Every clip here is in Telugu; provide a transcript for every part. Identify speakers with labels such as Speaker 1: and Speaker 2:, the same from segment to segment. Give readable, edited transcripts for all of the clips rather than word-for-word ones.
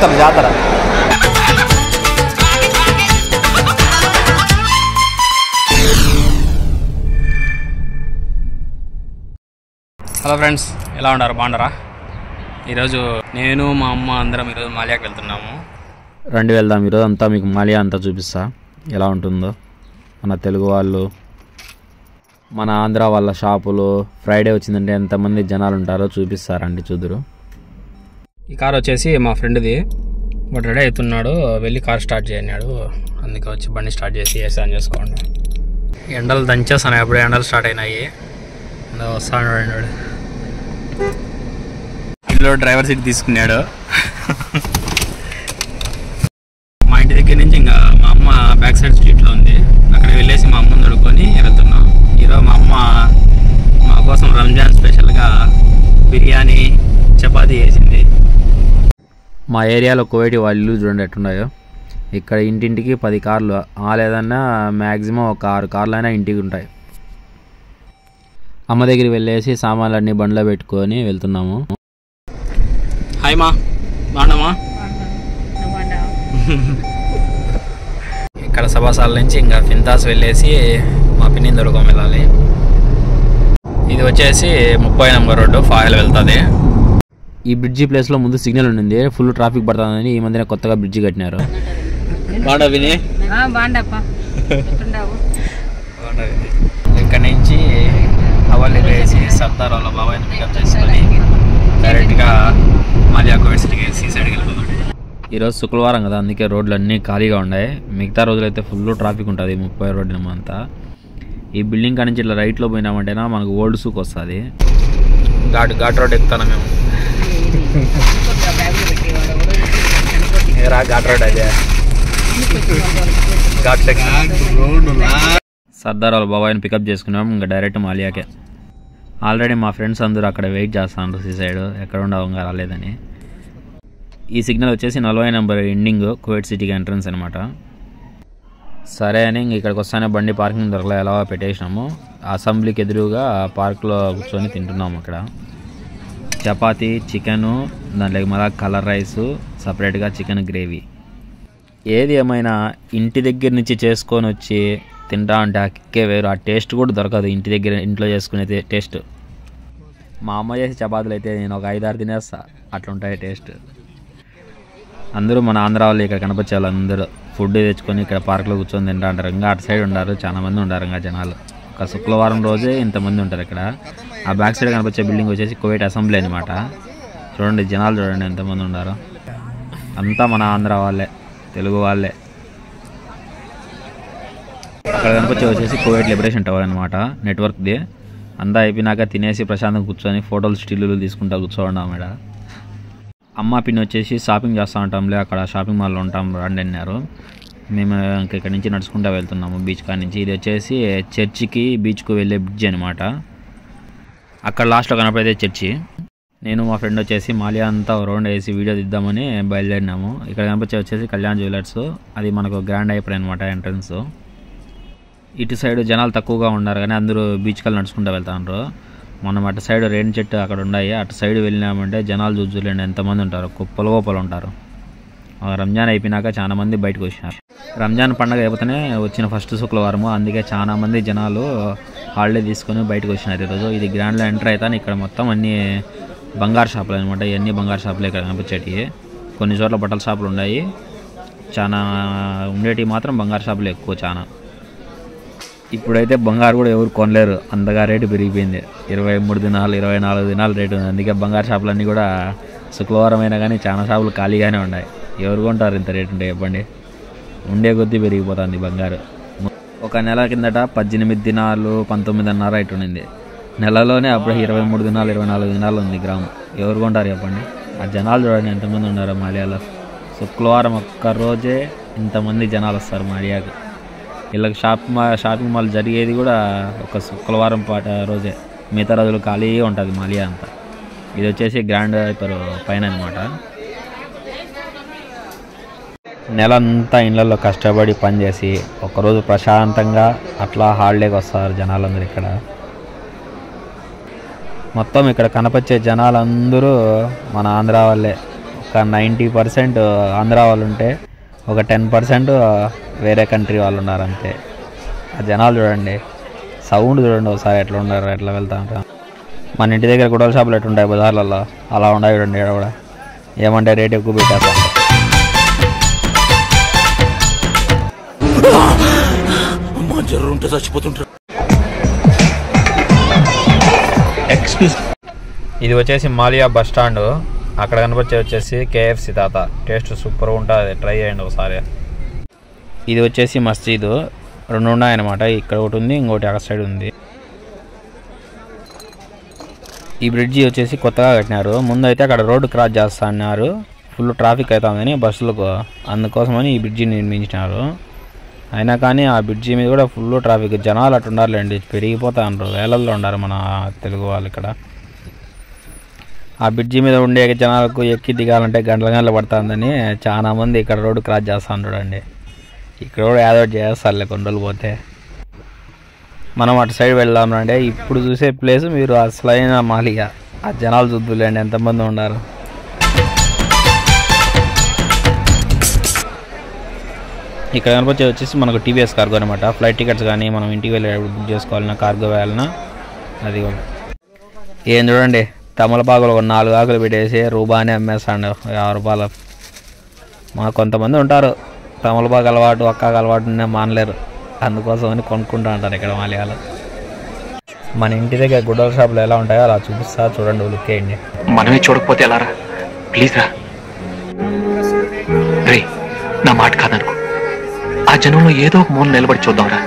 Speaker 1: జాతర జాతర. హలో ఫ్రెండ్స్, ఎలా ఉన్నారు? బాగున్నారా? ఈరోజు నేను మా అమ్మ అందరం ఈరోజు మాలియాకి వెళ్తున్నాము. రండి వెళ్దాం. ఈరోజు అంతా మీకు మాలియా అంతా చూపిస్తా ఎలా ఉంటుందో. మన తెలుగు వాళ్ళు, మన ఆంధ్ర వాళ్ళ షాపులు, ఫ్రైడే వచ్చిందంటే ఎంతమంది జనాలు ఉంటారో చూపిస్తారండి, చూదురు. ఈ కార్ వచ్చేసి మా ఫ్రెండ్ది, బట్ రెడీ అవుతున్నాడు, వెళ్ళి కార్ స్టార్ట్ చేయన్నాడు. అందుకే వచ్చి బండి స్టార్ట్ చేసి ఏసీ ఆన్ చేసుకోండి. ఎండలు దంచేస్తాను, ఎప్పుడు ఎండలు స్టార్ట్ అయినాయి. వస్తాడు ఇంట్లో డ్రైవర్ సీట్ తీసుకున్నాడు. మా ఇంటి దగ్గర నుంచి ఇంకా మా అమ్మ బ్యాక్ సైడ్ స్ట్రీట్లో ఉంది, అక్కడ వెళ్ళేసి మా అమ్మని దొరుకుని వెళ్తున్నాం. ఈరోజు మా అమ్మ మా కోసం రంజాన్ స్పెషల్గా బిర్యానీ, చపాతీ చేసింది. మా ఏరియాలో కోవిడ్ వాళ్ళ ఇల్లు చూడండి ఎట్టున్నాయో. ఇక్కడ ఇంటింటికి 10 కార్లు, లేదన్నా మ్యాక్సిమం ఒక 6 కార్లు అయినా ఇంటికి ఉంటాయి. అమ్మ దగ్గరికి వెళ్ళేసి సామాన్లన్నీ బండ్లో పెట్టుకొని వెళ్తున్నాము. హాయ్ మా, బాగున్నామా? ఇక్కడ సభాసాల నుంచి ఇంకా ఫింతాస్ వెళ్ళేసి మా పిన్ని దొరకం వెళ్ళాలి. ఇది వచ్చేసి 30 నంబర్ రోడ్డు, ఫాయిల్ వెళ్తుంది. ఈ బ్రిడ్జి ప్లేస్లో ముందు సిగ్నల్ ఉండింది, ఫుల్ ట్రాఫిక్ పడుతుందని ఈ మధ్యన కొత్తగా బ్రిడ్జి కట్టినారు. ఇక్కడ నుంచి అవల్లి వేసి సర్దార్ వాళ్ళ బాబాయ్ని పికప్ చేసుకొని డైరెక్ట్గా మాలియా కోవిడ్ సిటీకి సీ సైడ్కి వెళ్ళిపోతాం. ఈరోజు శుక్రవారం కదా, అందుకే రోడ్లు అన్నీ ఖాళీగా ఉన్నాయి. మిగతా రోజులైతే ఫుల్ ట్రాఫిక్ ఉంటుంది 30 రోడ్డు అంతా. ఈ బిల్డింగ్ కాడి నుంచి ఇట్లా రైట్లో పోయినామంటేనా మనకు ఓల్డ్ సూక్ వస్తుంది. ఘాట్ రోడ్ ఎక్కుతాను మేము. ఘాట్ రోడ్ అదే సర్దార్ వాళ్ళ బాబాయ్ని పికప్ చేసుకున్నాం, ఇంకా డైరెక్ట్ మాలియాకే. ఆల్రెడీ మా ఫ్రెండ్స్ అందరూ అక్కడ వెయిట్ చేస్తాను సీ సైడ్, ఎక్కడ ఉండవు ఇంకా రాలేదని. ఈ సిగ్నల్ వచ్చేసి 40 నంబర్ ఎండింగ్ కువైట్ సిటీకి ఎంట్రన్స్ అనమాట. సరే అని ఇంక ఇక్కడికి వస్తానే బండి పార్కింగ్ దొరకలే, ఎలా పెట్టేసినాము. అసెంబ్లీకి ఎదురుగా పార్క్లో కూర్చొని తింటున్నాము. అక్కడ చపాతీ, చికెను, దాంట్లోకి మళ్ళీ కలర్ రైసు, సపరేట్గా చికెన్ గ్రేవీ. ఏది ఏమైనా ఇంటి దగ్గర నుంచి చేసుకొని వచ్చి తింటా అంటే ఆ కిక్కే వేరు. ఆ టేస్ట్ కూడా దొరకదు ఇంటి దగ్గర ఇంట్లో చేసుకునే టేస్ట్. మా అమ్మ చేసే చపాతీలు అయితే నేను ఒక 5-6 తినేస్తా, అట్లుంటాయి టేస్ట్. అందరూ మన ఆంధ్ర వాళ్ళు ఇక్కడ కనిపించే వాళ్ళు అందరూ ఫుడ్ తెచ్చుకొని ఇక్కడ పార్క్లో కూర్చొని తింటా అంటారు. ఇంకా అటు సైడ్ ఉంటారు, చాలా మంది ఉంటారు ఇంకా జనాలు. ఒక శుక్రవారం రోజే ఇంతమంది ఉంటారు ఇక్కడ. ఆ బ్యాక్ సైడ్ కనిపించే బిల్డింగ్ వచ్చేసి కువైట్ అసెంబ్లీ అనమాట. చూడండి జనాలు చూడండి ఎంతమంది ఉన్నారు. అంతా మన ఆంధ్ర వాళ్ళే, తెలుగు వాళ్ళే. అక్కడ కనిపించే వచ్చేసి కువైట్ లిబరేషన్ టవర్ అనమాట, నెట్వర్క్ది. అంతా అయిపోయినాక తినేసి ప్రశాంతంగా కూర్చొని ఫోటోలు స్టిల్లులు తీసుకుంటా కూర్చోండి మేడ. అమ్మ పిన్ని వచ్చేసి షాపింగ్ చేస్తూ ఉంటాంలే, అక్కడ షాపింగ్ మాల్లో ఉంటాం రండి అన్నారు. మేము ఇంక ఇక్కడ నుంచి నడుచుకుంటూ వెళ్తున్నాము బీచ్ కాడ నుంచి. ఇది వచ్చేసి చర్చికి బీచ్కు వెళ్ళే బ్రిడ్జ్ అనమాట. అక్కడ లాస్ట్లో కనపడేదే చర్చి. నేను మా ఫ్రెండ్ వచ్చేసి మాలియా అంతా రౌండ్ వేసి వీడియో తీద్దామని బయలుదేరినాము. ఇక్కడ కనిపించే వచ్చేసి కళ్యాణ్ జ్యువెలర్స్, అది మనకు గ్రాండ్ అయిపోయి అనమాట ఎంట్రన్స్. ఇటు సైడ్ జనాలు తక్కువగా ఉన్నారు కానీ అందరూ బీచ్ కల్లా నడుచుకుంటూ వెళ్తారు. మనం అటు సైడ్ రేణి చెట్టు అక్కడ ఉన్నాయి, అటు సైడ్ వెళ్ళినామంటే జనాలు చూడలేండి ఎంతమంది ఉంటారు, కుప్పలు ఉంటారు. రంజాన్ అయిపోయినాక చాలా మంది బయటకు వచ్చినారు. రంజాన్ పండుగ అయిపోతేనే వచ్చిన ఫస్ట్ శుక్రవారము, అందుకే చాలా మంది జనాలు హాలిడే తీసుకొని బయటకు వచ్చినారు ఈరోజు. ఇది గ్రాండ్లో ఎంటర్ అవుతాను. ఇక్కడ మొత్తం అన్నీ బంగారు షాపులు అనమాట, ఇవన్నీ బంగారు షాపులు ఇక్కడ కనిపించేటివి. కొన్ని చోట్ల బట్టల షాపులు ఉన్నాయి, చాలా ఉండేటివి మాత్రం బంగారు షాపులు ఎక్కువ చాలా. ఇప్పుడైతే బంగారు కూడా ఎవరు కొనలేరు, అంతగా రేటు పెరిగిపోయింది. 23 దినాలు 24 దినాలు రేటు ఉంది. అందుకే బంగారు షాపులన్నీ కూడా శుక్రవారం అయినా కానీ చాలా షాపులు ఖాళీగానే ఉన్నాయి. ఎవరు కొంటారు ఇంత రేటు ఉంటే చెప్పండి? ఉండే కొద్దీ పెరిగిపోతుంది బంగారు. ఒక నెల కిందట 18 దినాలు 19.5 రేటు ఉండింది. నెలలోనే అప్పుడు 23 దినాలు 24 దినాలు ఉంది గ్రామం. ఎవరు కొంటారు చెప్పండి? ఆ జనాలు చూడండి ఎంతమంది ఉన్నారు మాలియాలో. శుక్రవారం ఒక్కరోజే ఇంతమంది జనాలు వస్తారు మాలియాకి. వీళ్ళకి షాపింగ్ మాల్ జరిగేది కూడా ఒక శుక్రవారం రోజే, మిగతా రోజులు ఖాళీ ఉంటుంది మాలియా అంతా. ఇది వచ్చేసి గ్రాండ్ హైపర్ పైన అనమాట. నెలంతా ఇళ్ళల్లో కష్టపడి పనిచేసి ఒకరోజు ప్రశాంతంగా అట్లా హాలిడేకి వస్తారు జనాలందరూ. ఇక్కడ మొత్తం ఇక్కడ కనపచ్చే జనాలందరూ మన ఆంధ్ర వాళ్ళే. ఒక 90% ఆంధ్ర వాళ్ళు ఉంటే ఒక 10% వేరే కంట్రీ వాళ్ళు ఉన్నారు అంతే. ఆ జనాలు చూడండి, సౌండ్ చూడండి ఒకసారి ఎట్లా ఉన్నారు, ఎట్లా వెళ్తా ఉంటారు. మన ఇంటి దగ్గర గుడ్డల షాపులు ఎట్లుంటాయి బజార్లలో అలా ఉన్నాయి చూడండి. ఇక్కడ కూడా ఏమంటే రేట్ ఎక్కువ పెట్టారు. ఇది వచ్చేసి మాలియా బస్ స్టాండ్. అక్కడ వచ్చేసి KFC తాత. టేస్ట్ సూపర్గా ఉంటుంది, ట్రై చేయండి ఒకసారి. ఇది వచ్చేసి మస్జిద్. 2 ఉన్నాయన్నమాట. ఇక్కడ ఒకటి ఉంది, ఇంకోటి అక్కడ సైడ్ ఉంది. ఈ బ్రిడ్జి వచ్చేసి కొత్తగా కట్టినారు. ముందు అయితే అక్కడ రోడ్డు క్రాస్ చేస్తా అన్నారు, ఫుల్ ట్రాఫిక్ అవుతుందని బస్సులకు, అందుకోసమని ఈ బ్రిడ్జి నిర్మించినారు. అయినా కానీ ఆ బ్రిడ్జి మీద కూడా ఫుల్ ట్రాఫిక్, జనాలు అటు ఉండాలండి, పెరిగిపోతా అన్నారు, వేలల్లో ఉన్నారు మన తెలుగు వాళ్ళు ఇక్కడ. ఆ బ్రిడ్జి మీద ఉండే జనాలకు ఎక్కి దిగాలంటే గంటలు పడుతుందని చాలా మంది ఇక్కడ రోడ్డు క్రాస్ చేస్తాను చూడండి. ఇక్కడ కూడా ఏదో చేస్తారులే కొన్ని రోజులు పోతే. మనం అటు సైడ్ వెళ్దామంటే ఇప్పుడు చూసే ప్లేస్ మీరు అసలైన మాలియా. ఆ జనాలు చూద్దులేండి ఎంతమంది ఉన్నారు. ఇక్కడ వచ్చేసి మనకు TVS కార్గో అనమాట. ఫ్లైట్ టికెట్స్ కానీ మనం ఇంటికి వెళ్ళి బుక్ చేసుకోవాలన్నా, కార్గో వెళ్ళాలన్నా అది. ఏం చూడండి, తమలపాకులు ఒక 4 ఆకులు పెట్టేసి రూపాయనే అమ్మేస్తాడు, 50 రూపాయలు. మాకు కొంతమంది ఉంటారు తమలపాకు అలవాటు, ఒక్కగా అలవాటు మానలేరు, అందుకోసమని కొనుక్కుంటూ ఉంటారు ఇక్కడ మాలియాలో. మన ఇంటి దగ్గర గుడ్డల షాపులు ఎలా ఉంటాయో అలా చూపిస్తా చూడండి, లుక్కేయండి.
Speaker 2: మనమే చూడకపోతే ఎలా రా, ప్లీజ్ రా రే, నా మాట కాదనుకో. ఆ జనంలో ఏదో ఒక మూల నిలబడి చూద్దాంరా.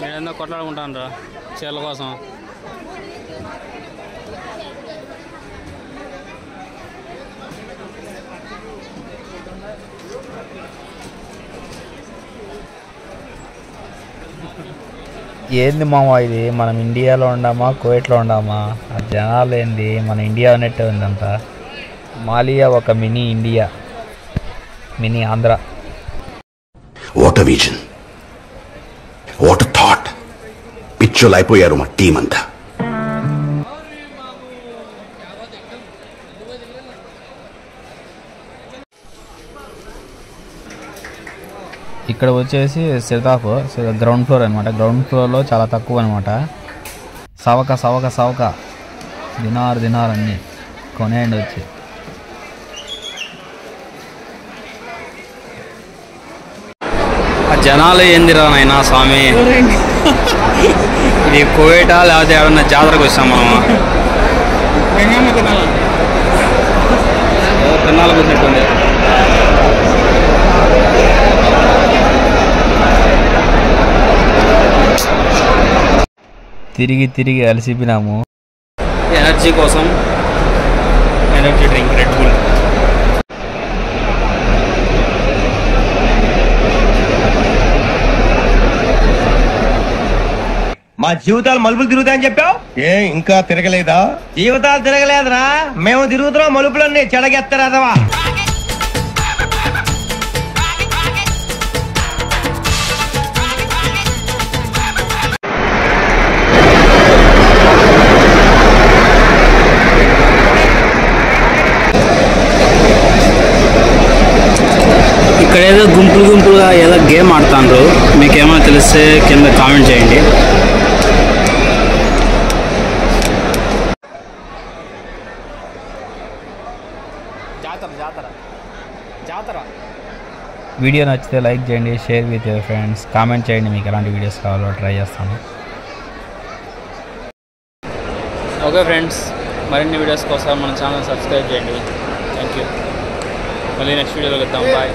Speaker 3: నేనేందో కొట్లాడుకుంటాను రా చీరల కోసం.
Speaker 1: ఏంది మామ ఇది, మనం ఇండియాలో ఉండామా కువైట్లో ఉండామా? ఆ జనాలు ఏంది మన ఇండియా ఉన్నట్టే ఉందంతా. మాలియా ఒక mini India, mini Andhra.
Speaker 4: What a vision, what a thought. పిచ్చోలు అయిపోయారు మా టీం అంతా.
Speaker 1: ఇక్కడ వచ్చేసి సితాఫ్ గ్రౌండ్ ఫ్లోర్ అనమాట. గ్రౌండ్ ఫ్లోర్లో చాలా తక్కువ అనమాట. సవక దినార్ అన్నీ కొనేయండి వచ్చి.
Speaker 3: ఆ జనాలు ఏందిరా నాయనా స్వామి, ఇది కువైటా లేకపోతే ఏమన్నా జాతరకు వచ్చాం మనము? తిన్నాళ్ళకు వచ్చినట్టుంది.
Speaker 1: తిరిగి అలసిపోయినాము.
Speaker 3: ఎనర్జీ కోసం ఎనర్జీ డ్రింక్ రెడ్ బుల్.
Speaker 5: మా జీవితాలు మలుపులు తిరుగుతాయని చెప్పావు,
Speaker 6: ఇంకా తిరగలేదా?
Speaker 5: జీవితాలు తిరగలేదురా, మేము తిరుగుతున్నాం మలుపులన్నీ చెడగెత్తరాదవా.
Speaker 3: ఇక్కడ ఏదో గుంపులుగా ఏదో గేమ్ ఆడుతాండ్రు. మీకు ఏమైనా తెలిస్తే కింద కామెంట్ చేయండి.
Speaker 1: వీడియో నచ్చితే లైక్ చేయండి, share with your friends, comment చేయండి మీకు ఎలాంటి వీడియోస్ కావాలో ట్రై చేస్తాను.
Speaker 3: ఓకే ఫ్రెండ్స్, మరిన్ని వీడియోస్ కోసం మన ఛానల్ సబ్స్క్రైబ్ చేయండి. Thank you. మళ్ళీ నెక్స్ట్ వీడియోలో కలుద్దాం. బాయ్.